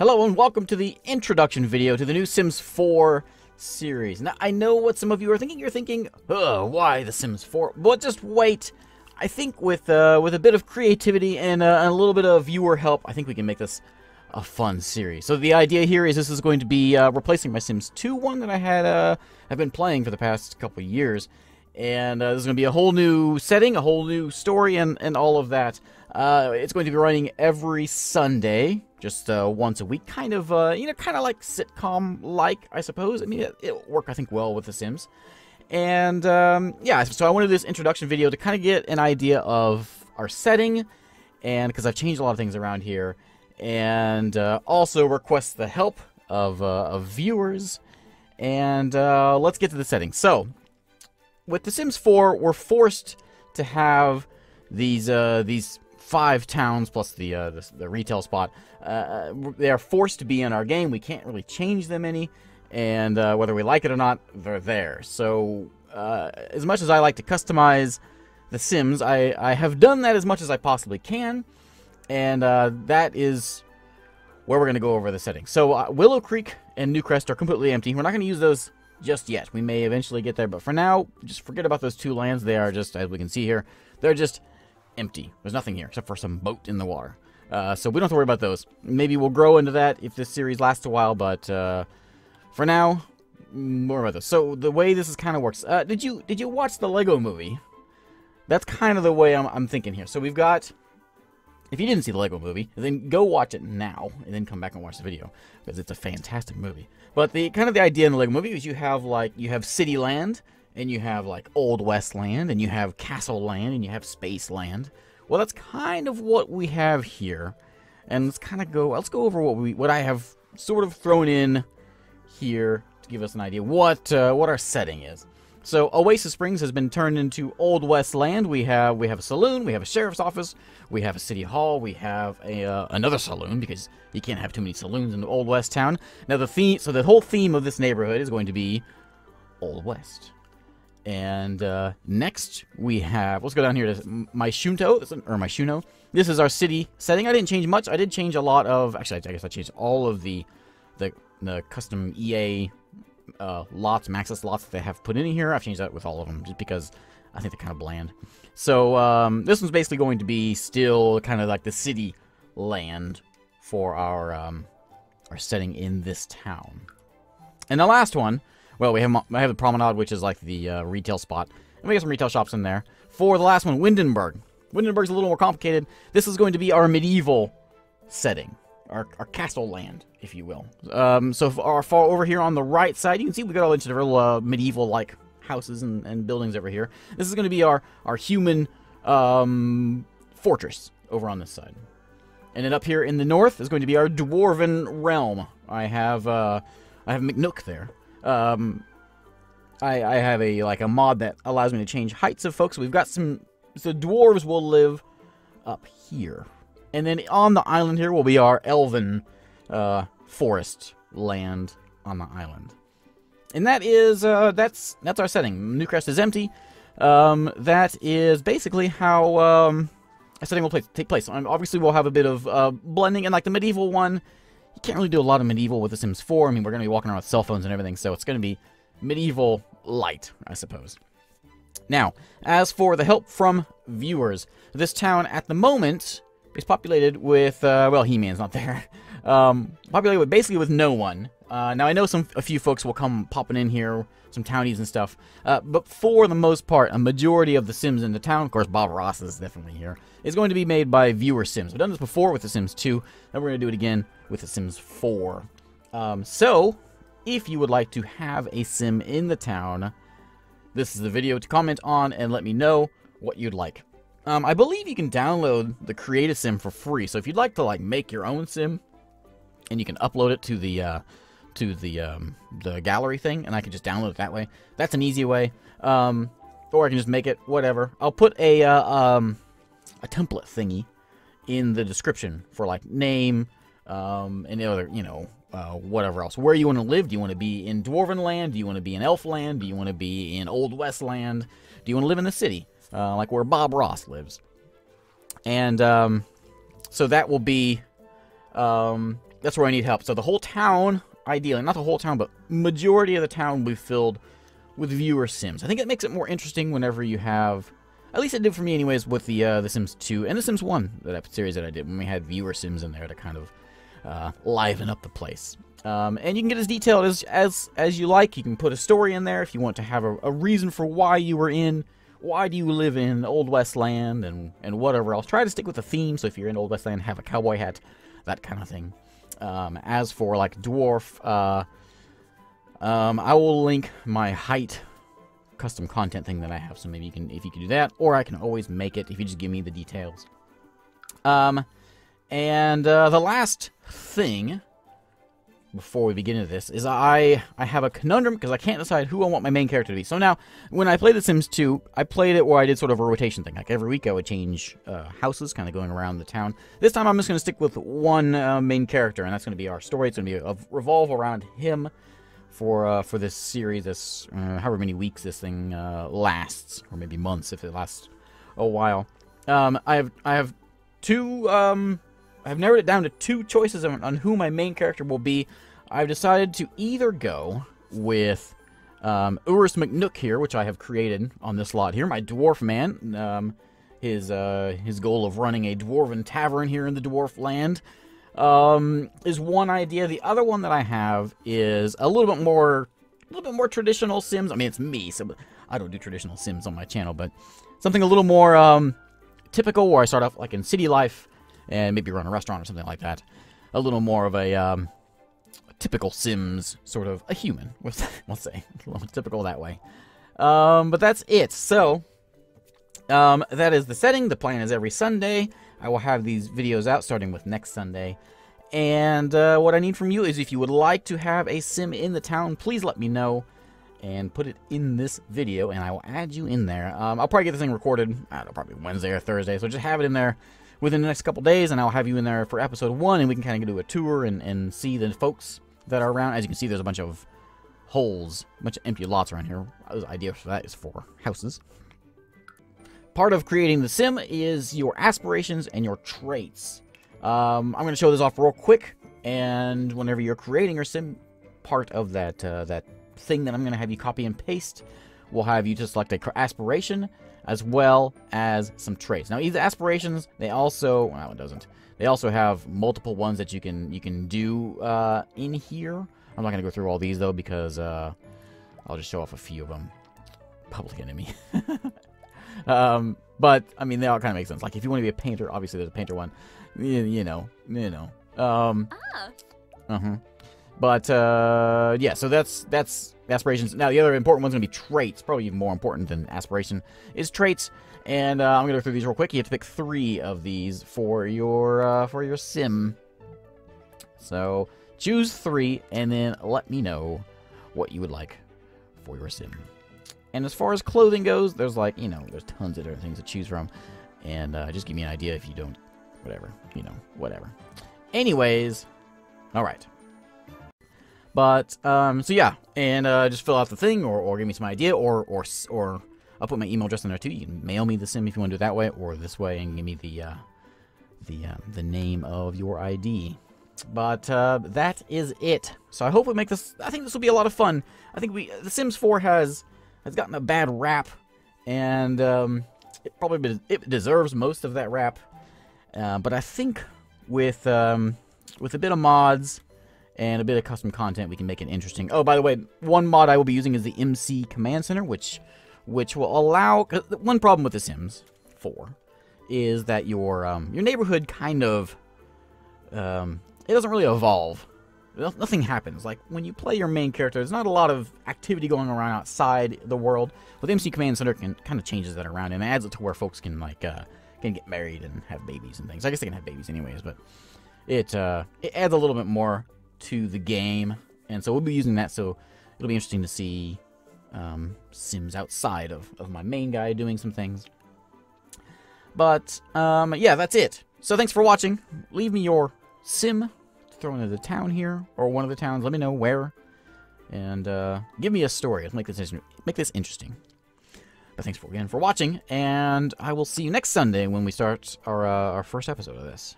Hello and welcome to the introduction video to the new Sims 4 series. Now, I know what some of you are thinking. You're thinking, why the Sims 4? But just wait. I think with a bit of creativity and a little bit of viewer help, I think we can make this a fun series. So the idea here is this is going to be replacing my Sims 2 one that I had have been playing for the past couple of years. And this is going to be a whole new setting, a whole new story, and all of that. It's going to be running every Sunday, just once a week, kind of like sitcom-like, I suppose. I mean, it'll work, I think, well with The Sims. And, yeah, so I wanted this introduction video to kind of get an idea of our setting, and because I've changed a lot of things around here, and also request the help of viewers, and let's get to the setting. So, with The Sims 4, we're forced to have these 5 towns plus the retail spot. They are forced to be in our game. We can't really change them any, and whether we like it or not, they're there. So as much as I like to customize The Sims, I have done that as much as I possibly can, and that is where we're going to go over the settings. So Willow Creek and Newcrest are completely empty. We're not going to use those just yet. We may eventually get there, but for now, just forget about those 2 lands. They are just, as we can see here, they're just empty. There's nothing here except for some boat in the water. So we don't have to worry about those. Maybe we'll grow into that if this series lasts a while, but for now, more about this. So the way this kind of works, did you watch the Lego movie? That's kind of the way I'm thinking here. So we've got, if you didn't see the Lego movie, then go watch it now, and then come back and watch the video, because it's a fantastic movie. But the kind of the idea in the Lego movie is you have city land, and you have like Old West land, and you have castle land, and you have space land. Well, that's kind of what we have here, and let's go over what I have sort of thrown in here to give us an idea what our setting is. So Oasis Springs has been turned into Old West land. We have a saloon, we have a sheriff's office, we have a city hall, we have another saloon, because you can't have too many saloons in the Old West town. Now the whole theme of this neighborhood is going to be Old West. And next we have, let's go down here to Myshuno. This is our city setting. I didn't change much. I did change a lot of, actually I guess I changed all of the custom EA maxis lots that they have put in here. I've changed that with all of them just because I think they're kind of bland. So this one's basically going to be still kind of like the city land for our setting in this town. And the last one, well, I have the promenade, which is like the retail spot, and we got some retail shops in there. For the last one, Windenburg. Windenburg's a little more complicated. This is going to be our medieval setting. Our castle land, if you will. So far over here on the right side, you can see we got a bunch of little medieval-like houses and buildings over here. This is going to be our human fortress over on this side. And then up here in the north is going to be our Dwarven realm. I have McNook there. I have a mod that allows me to change heights of folks. We've got so dwarves will live up here. And then on the island here will be our elven forest land on the island. And that is that's our setting. Newcrest is empty. That is basically how a setting will take place. Obviously, we'll have a bit of blending, and like the medieval one, you can't really do a lot of medieval with The Sims 4. I mean, we're going to be walking around with cell phones and everything, so it's going to be medieval light, I suppose. Now, as for the help from viewers, this town at the moment is populated with, well, He-Man's not there. Populated basically with no one. Now, I know a few folks will come popping in here, some townies and stuff, but for the most part, a majority of the Sims in the town, of course, Bob Ross is definitely here, is going to be made by viewer Sims. We've done this before with The Sims 2, and we're going to do it again with The Sims 4. So, if you would like to have a Sim in the town, this is the video to comment on and let me know what you'd like. I believe you can download the Create a Sim for free, so if you'd like to make your own Sim, and you can upload it to the gallery thing, and I can just download it that way. That's an easy way. Or I can just make it whatever. I'll put a template thingy in the description for like name, and the other, whatever else. Where you want to live? Do you want to be in Dwarven land? Do you want to be in Elf land? Do you want to be in Old West land? Do you want to live in the city, like where Bob Ross lives? And so that will be that's where I need help. So the whole town, ideally, not the whole town, but majority of the town will be filled with viewer sims. I think it makes it more interesting whenever you have, at least it did for me anyways, with the Sims 2 and the Sims 1 series that I did when we had viewer sims in there to kind of liven up the place. And you can get as detailed as you like. You can put a story in there if you want to have a reason for why you were in. Why do you live in Old West Land and whatever else. Try to stick with the theme, so if you're in Old West Land, have a cowboy hat, that kind of thing. As for, like, Dwarf, I will link my height custom content thing that I have, so maybe you can, if you can do that, or I can always make it if you just give me the details. And the last thing before we begin into this is I have a conundrum because I can't decide who I want my main character to be. So now, when I played The Sims 2, I played it where I did sort of a rotation thing. Like every week I would change houses, kind of going around the town. This time I'm just going to stick with one main character, and that's going to be our story. It's going to be revolve around him for this series, this however many weeks this thing lasts, or maybe months if it lasts a while. I have two. I've narrowed it down to two choices on who my main character will be. I've decided to either go with Urist McNook here, which I have created on this lot here, my dwarf man. His goal of running a Dwarven Tavern here in the dwarf land is one idea. The other one that I have is a little bit more traditional Sims. I mean, it's me, so I don't do traditional Sims on my channel, but something a little more typical, where I start off like in city life and maybe run a restaurant or something like that. A little more of a typical Sims, sort of a human, we'll say. A little typical that way. But that's it. So, that is the setting. The plan is every Sunday I will have these videos out, starting with next Sunday. And what I need from you is, if you would like to have a Sim in the town, please let me know and put it in this video, and I will add you in there. I'll probably get this thing recorded, I don't know, probably Wednesday or Thursday, so just have it in there within the next couple days, and I'll have you in there for episode 1, and we can kind of do a tour and see the folks that are around. As you can see, there's a bunch of holes, a bunch of empty lots around here. The idea for that is for houses. Part of creating the sim is your aspirations and your traits. I'm going to show this off real quick, and whenever you're creating your sim, part of that that thing that I'm going to have you copy and paste will have you to select a aspiration as well as some traits. Now, either aspirations, they also, well, it doesn't. They also have multiple ones that you can do in here. I'm not going to go through all these though, because I'll just show off a few of them. Public enemy. But I mean, they all kind of make sense. Like if you want to be a painter, obviously there's a painter one. You know. But yeah, so that's aspirations. Now the other important one's gonna be traits. Probably even more important than aspiration is traits. And I'm gonna go through these real quick. You have to pick 3 of these for your sim. So choose 3 and then let me know what you would like for your sim. And as far as clothing goes, there's like, you know, there's tons of different things to choose from. And just give me an idea if you don't, whatever, you know, whatever. Anyways, all right. But, so yeah, and just fill out the thing, or give me some idea, or I'll put my email address in there too. You can mail me the sim if you want to do it that way, or this way, and give me the name of your ID. But that is it. So I hope we make this. I think this will be a lot of fun. I think The Sims 4 has gotten a bad rap, and it deserves most of that rap. But I think with a bit of mods and a bit of custom content, we can make it interesting. Oh, by the way, one mod I will be using is the MC Command Center, which will allow. One problem with The Sims 4 is that your neighborhood kind of it doesn't really evolve. Nothing happens. Like when you play your main character, there's not a lot of activity going around outside the world. With MC Command Center, kind of changes that around and adds it to where folks can can get married and have babies and things. I guess they can have babies anyways, but it adds a little bit more to the game, and so we'll be using that. So it'll be interesting to see Sims outside of my main guy doing some things. But yeah, that's it. So thanks for watching. Leave me your sim to throw into the town here, or one of the towns. Let me know where, and give me a story. Let's make this interesting. But thanks again for watching, and I will see you next Sunday when we start our first episode of this.